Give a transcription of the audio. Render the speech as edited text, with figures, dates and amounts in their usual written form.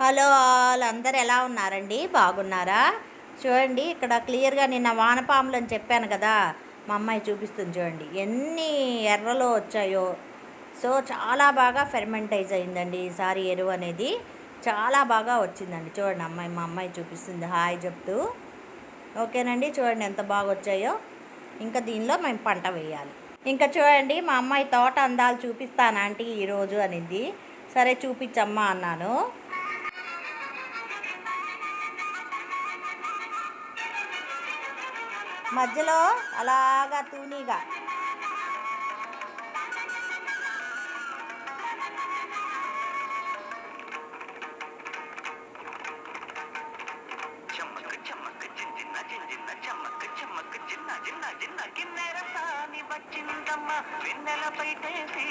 Hello all, అందరు ఎలా ఉన్నారండి? బాగున్నారా? చూడండి, ఇక్కడ క్లియర్గా నిన్న వానపాములు అని చెప్పాను కదా, మా అమ్మాయి చూపిస్తుంది. చూడండి ఎన్ని ఎర్రలో వచ్చాయో. సో చాలా బాగా ఫెర్మెంటైజ్ అయిందండి ఈసారి ఎరువు అనేది. చాలా బాగా వచ్చిందండి. చూడండి మా అమ్మాయి చూపిస్తుంది హాయ్ చెప్తూ. ఓకేనండి, చూడండి ఎంత బాగా వచ్చాయో. ఇంకా దీనిలో మేము పంట వేయాలి. ఇంకా చూడండి, మా అమ్మాయి తోట అందాలు చూపిస్తాను ఆంటీ ఈరోజు అనింది. సరే చూపించమ్మా అన్నాను. మధ్యలో అలాగా తూనీగా వచ్చిందమ్మ వెన్నెల పైటేసి